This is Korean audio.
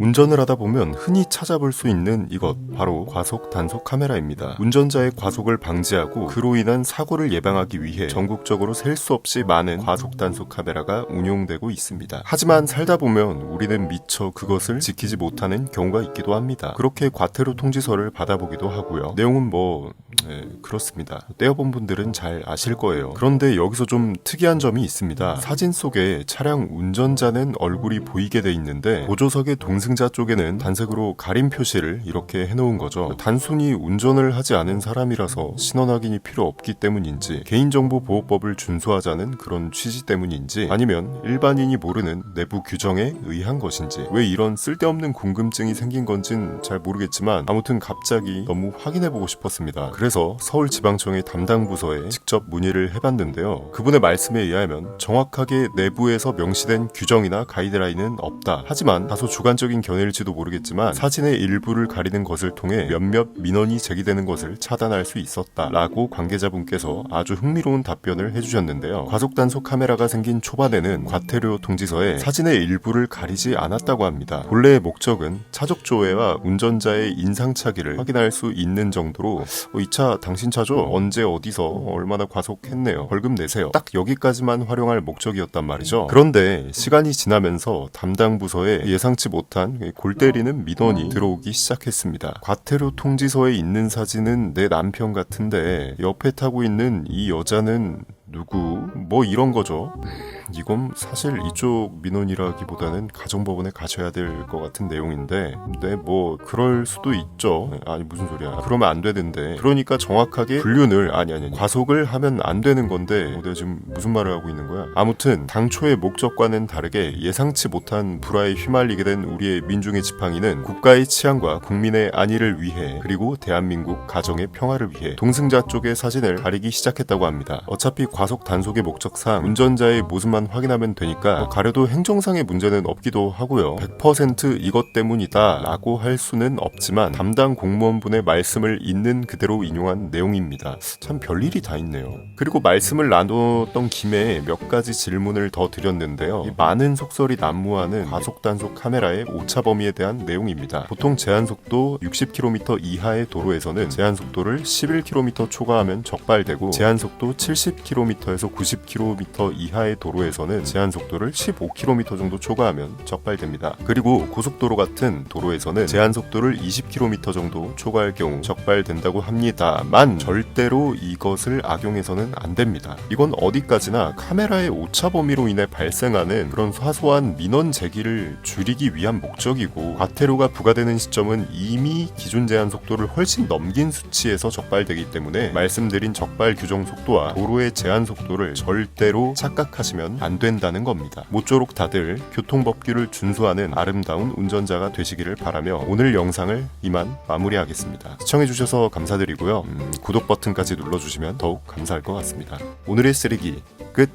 운전을 하다 보면 흔히 찾아볼 수 있는 이것, 바로 과속 단속 카메라입니다. 운전자의 과속을 방지하고 그로 인한 사고를 예방하기 위해 전국적으로 셀 수 없이 많은 과속 단속 카메라가 운용되고 있습니다. 하지만 살다 보면 우리는 미처 그것을 지키지 못하는 경우가 있기도 합니다. 그렇게 과태료 통지서를 받아보기도 하고요. 내용은 그렇습니다. 떼어본 분들은 잘 아실 거예요. 그런데 여기서 좀 특이한 점이 있습니다. 사진 속에 차량 운전자는 얼굴이 보이게 돼 있는데 보조석의 동승자 쪽에는 단색으로 가림 표시를 이렇게 해놓은 거죠. 단순히 운전을 하지 않은 사람이라서 신원 확인이 필요 없기 때문인지, 개인정보보호법을 준수하자는 그런 취지 때문인지, 아니면 일반인이 모르는 내부 규정에 의한 것인지, 왜 이런 쓸데없는 궁금증이 생긴 건진 잘 모르겠지만 아무튼 갑자기 너무 확인해보고 싶었습니다. 그래서 서울지방청의 담당 부서에 직접 문의를 해봤는데요. 그분의 말씀에 의하면 정확하게 내부에서 명시된 규정이나 가이드라인은 없다. 하지만 다소 주관적인 견해일지도 모르겠지만 사진의 일부를 가리는 것을 통해 몇몇 민원이 제기되는 것을 차단할 수 있었다라고 관계자분께서 아주 흥미로운 답변을 해주셨는데요. 과속단속 카메라가 생긴 초반에는 과태료 통지서에 사진의 일부를 가리지 않았다고 합니다. 본래의 목적은 차적 조회와 운전자의 인상착의를 확인할 수 있는 정도로 이 차 당신 차죠? 언제 어디서 얼마나 과속했네요. 벌금 내세요. 딱 여기까지만 활용할 목적이었단 말이죠. 그런데 시간이 지나면서 담당 부서에 예상치 못한 골 때리는 민원이 들어오기 시작했습니다. 과태료 통지서에 있는 사진은 내 남편 같은데 옆에 타고 있는 이 여자는 누구? 이런 거죠. 이건 사실 이쪽 민원이라기보다는 가정법원에 가셔야 될 것 같은 내용인데, 근데 그럴 수도 있죠. 아니 무슨 소리야. 그러면 안 되는데. 그러니까 정확하게 분류를 과속을 하면 안 되는 건데 내가 지금 무슨 말을 하고 있는 거야. 아무튼 당초의 목적과는 다르게 예상치 못한 불화에 휘말리게 된 우리의 민중의 지팡이는 국가의 치안과 국민의 안위를 위해, 그리고 대한민국 가정의 평화를 위해 동승자 쪽의 사진을 가리기 시작했다고 합니다. 어차피 과속 단속의 목적상 운전자의 모습만 확인하면 되니까 가려도 행정상의 문제는 없기도 하고요. 100% 이것 때문이다 라고 할 수는 없지만 담당 공무원분의 말씀을 있는 그대로 인용한 내용입니다. 참 별일이 다 있네요. 그리고 말씀을 나눴던 김에 몇 가지 질문을 더 드렸는데요. 많은 속설이 난무하는 과속단속 카메라의 오차 범위에 대한 내용입니다. 보통 제한속도 60km 이하의 도로에서는 제한속도를 11km 초과하면 적발되고, 제한속도 70km에서 90km 이하의 도로에서는 제한속도를 15km 정도 초과하면 적발됩니다. 그리고 고속도로 같은 도로에서는 제한속도를 20km 정도 초과할 경우 적발된다고 합니다만 절대로 이것을 악용해서는 안 됩니다. 이건 어디까지나 카메라의 오차 범위로 인해 발생하는 그런 사소한 민원 제기를 줄이기 위한 목적이고, 과태료가 부과되는 시점은 이미 기준 제한 속도를 훨씬 넘긴 수치에서 적발되기 때문에 말씀드린 적발 규정 속도와 도로의 제한 속도를 절대로 착각하시면 안 된다는 겁니다. 모쪼록 다들 교통법규를 준수하는 아름다운 운전자가 되시기를 바라며 오늘 영상을 이만 마무리하겠습니다. 시청해주셔서 감사드리고요. 구독 버튼까지 눌러주시면 더욱 감사할 것 같습니다. 오늘의 쓰레기 끝!